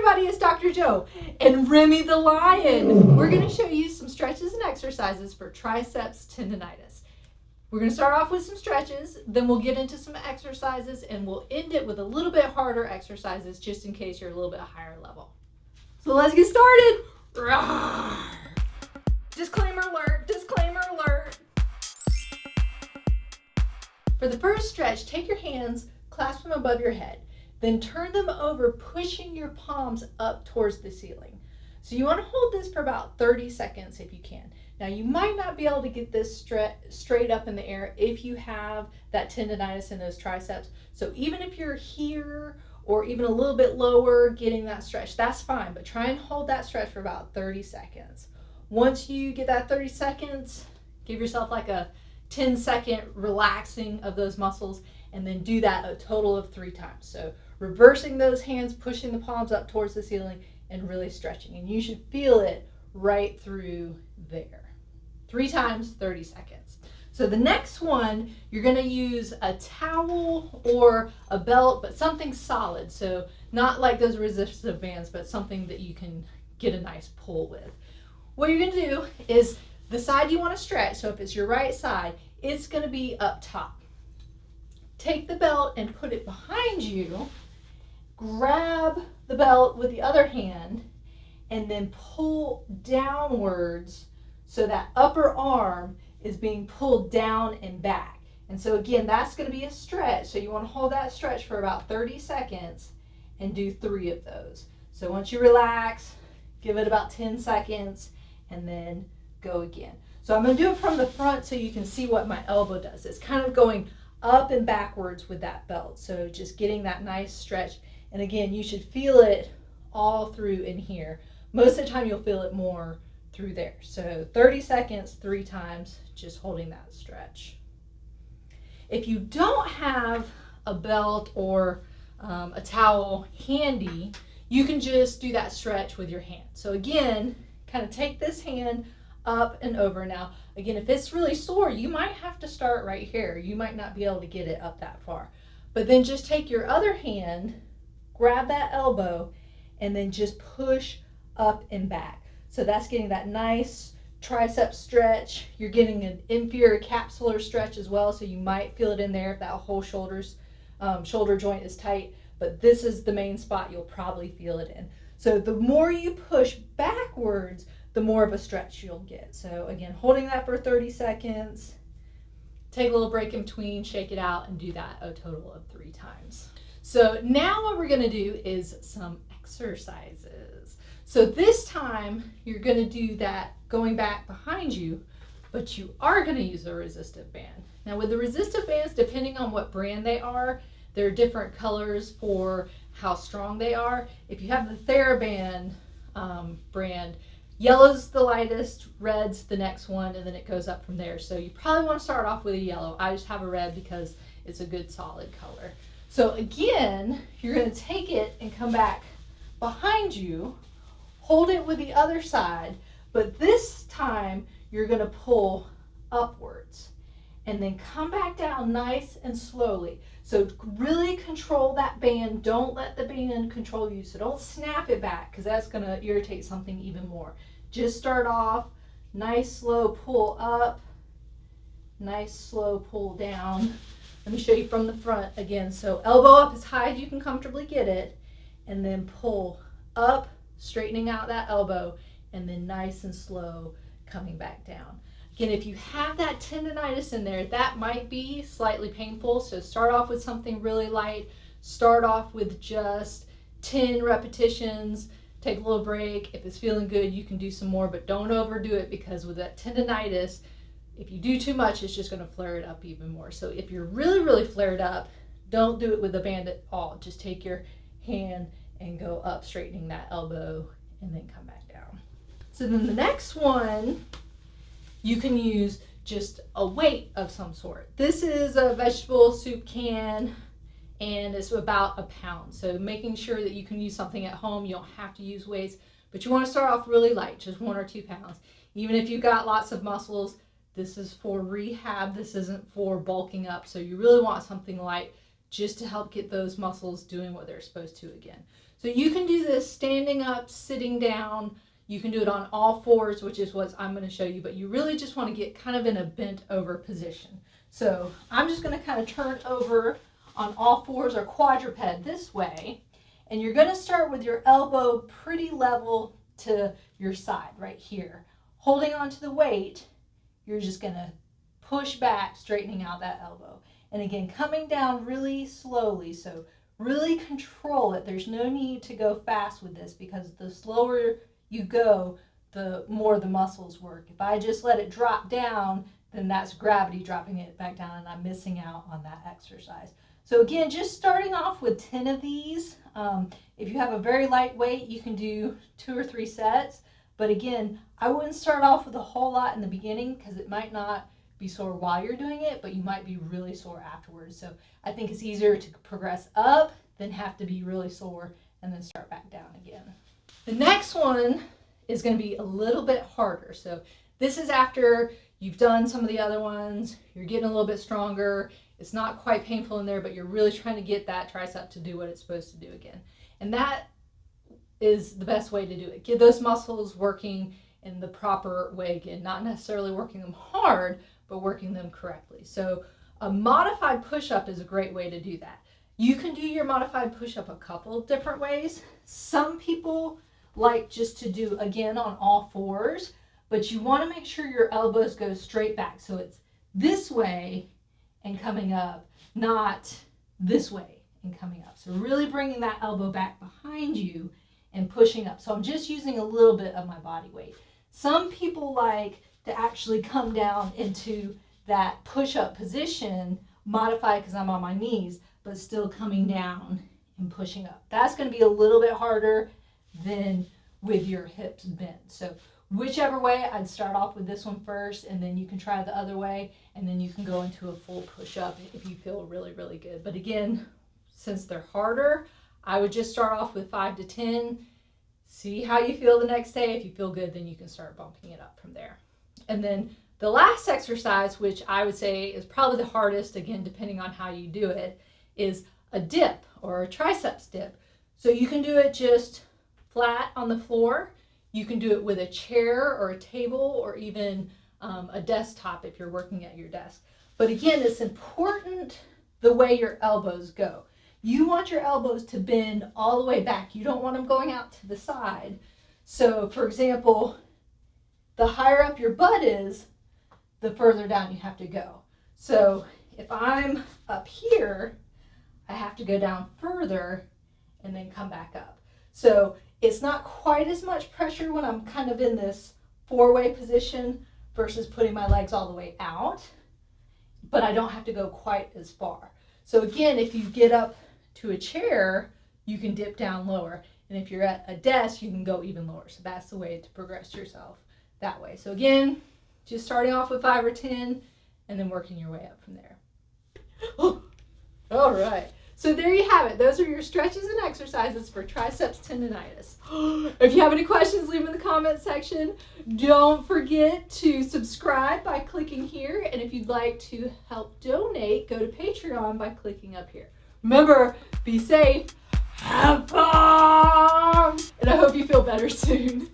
everybody, it's Dr. Joe and Remy the Lion. We're going to show you some stretches and exercises for triceps tendonitis. We're going to start off with some stretches, then we'll get into some exercises, and we'll end it with a little bit harder exercises just in case you're a little bit higher level. So let's get started. Rawr. Disclaimer alert, disclaimer alert. For the first stretch, take your hands, clasp them above your head. Then turn them over, pushing your palms up towards the ceiling. So you want to hold this for about 30 seconds if you can. Now you might not be able to get this straight up in the air if you have that tendonitis in those triceps. So even if you're here or even a little bit lower getting that stretch, that's fine. But try and hold that stretch for about 30 seconds. Once you get that 30 seconds, give yourself like a 10-second relaxing of those muscles, and then do that a total of 3 times. So reversing those hands, pushing the palms up towards the ceiling, and really stretching. And you should feel it right through there. 3 times, 30 seconds. So the next one, you're gonna use a towel or a belt, but something solid. So not like those resistive bands, but something that you can get a nice pull with. What you're gonna do is the side you wanna stretch, so if it's your right side, it's gonna be up top. Take the belt and put it behind you, grab the belt with the other hand, and then pull downwards so that upper arm is being pulled down and back. And so again, that's going to be a stretch. So you want to hold that stretch for about 30 seconds and do 3 of those. So once you relax, give it about 10 seconds and then go again. So I'm going to do it from the front so you can see what my elbow does. It's kind of going up and backwards with that belt. So just getting that nice stretch. And again, you should feel it all through in here. Most of the time you'll feel it more through there. So 30 seconds, 3 times, just holding that stretch. If you don't have a belt or a towel handy, you can just do that stretch with your hand. So again, kind of take this hand up and over. Now, again, if it's really sore, you might have to start right here. You might not be able to get it up that far. But then just take your other hand, grab that elbow, and then just push up and back. So that's getting that nice tricep stretch. You're getting an inferior capsular stretch as well, so you might feel it in there if that whole shoulder joint is tight. But this is the main spot you'll probably feel it in. So the more you push backwards, the more of a stretch you'll get. So again, holding that for 30 seconds, take a little break in between, shake it out, and do that a total of 3 times. So now what we're gonna do is some exercises. So this time, you're gonna do that going back behind you, but you are gonna use a resistive band. Now with the resistive bands, depending on what brand they are, there are different colors for how strong they are. If you have the TheraBand brand, yellow's the lightest, red's the next one, and then it goes up from there. So you probably want to start off with a yellow. I just have a red because it's a good solid color. So again, you're going to take it and come back behind you, hold it with the other side, but this time you're going to pull upwards and then come back down nice and slowly. So really control that band. Don't let the band control you. So don't snap it back because that's going to irritate something even more. Just start off, nice slow pull up, nice slow pull down. Let me show you from the front again. So elbow up as high as you can comfortably get it, and then pull up, straightening out that elbow, and then nice and slow coming back down. Again, if you have that tendonitis in there, that might be slightly painful. So start off with something really light. Start off with just 10 repetitions. Take a little break. If it's feeling good, you can do some more, but don't overdo it because with that tendonitis, if you do too much, it's just going to flare it up even more. So if you're really, really flared up, don't do it with a band at all. Just take your hand and go up, straightening that elbow, and then come back down. So then the next one, you can use just a weight of some sort. This is a vegetable soup can, and it's about 1 pound. So making sure that you can use something at home. You don't have to use weights, but you want to start off really light, just 1 or 2 pounds. Even if you've got lots of muscles, this is for rehab. This isn't for bulking up. So you really want something light just to help get those muscles doing what they're supposed to again. So you can do this standing up, sitting down. You can do it on all fours, which is what I'm going to show you, but you really just want to get kind of in a bent over position. So I'm just going to kind of turn over on all fours or quadruped this way. And you're going to start with your elbow pretty level to your side right here. Holding onto the weight, you're just going to push back, straightening out that elbow. And again, coming down really slowly. So really control it. There's no need to go fast with this because the slower you go, the more the muscles work. If I just let it drop down, then that's gravity dropping it back down and I'm missing out on that exercise. So again, just starting off with 10 of these. If you have a very light weight, you can do 2 or 3 sets. But again, I wouldn't start off with a whole lot in the beginning because it might not be sore while you're doing it, but you might be really sore afterwards. So I think it's easier to progress up than have to be really sore and then start back down again. The next one is going to be a little bit harder. So this is after you've done some of the other ones, you're getting a little bit stronger. It's not quite painful in there, but you're really trying to get that tricep to do what it's supposed to do again. And that is the best way to do it. Get those muscles working in the proper way again, not necessarily working them hard, but working them correctly. So a modified push-up is a great way to do that. You can do your modified push-up a couple of different ways. Some people like just to do, again, on all fours, but you want to make sure your elbows go straight back. So it's this way and coming up, not this way and coming up. So really bringing that elbow back behind you and pushing up. So I'm just using a little bit of my body weight. Some people like to actually come down into that push-up position, modify because I'm on my knees, but still coming down and pushing up. That's going to be a little bit harder than with your hips bent. So whichever way, I'd start off with this one first, and then you can try the other way, and then you can go into a full push-up if you feel really, really good. But again, since they're harder, I would just start off with 5 to 10. See how you feel the next day. If you feel good, then you can start bumping it up from there. And then the last exercise, which I would say is probably the hardest, again, depending on how you do it, is a dip or a triceps dip. So you can do it just flat on the floor. You can do it with a chair or a table or even a desktop if you're working at your desk. But again, it's important the way your elbows go. You want your elbows to bend all the way back. You don't want them going out to the side. So for example, the higher up your butt is, the further down you have to go. So if I'm up here, I have to go down further and then come back up. So it's not quite as much pressure when I'm kind of in this 4-way position versus putting my legs all the way out, but I don't have to go quite as far. So again, if you get up to a chair, you can dip down lower. And if you're at a desk, you can go even lower. So that's the way to progress yourself that way. So again, just starting off with 5 or 10 and then working your way up from there. All right. So there you have it. Those are your stretches and exercises for triceps tendonitis. If you have any questions, leave them in the comment section. Don't forget to subscribe by clicking here. And if you'd like to help donate, go to Patreon by clicking up here. Remember, be safe, have fun, and I hope you feel better soon.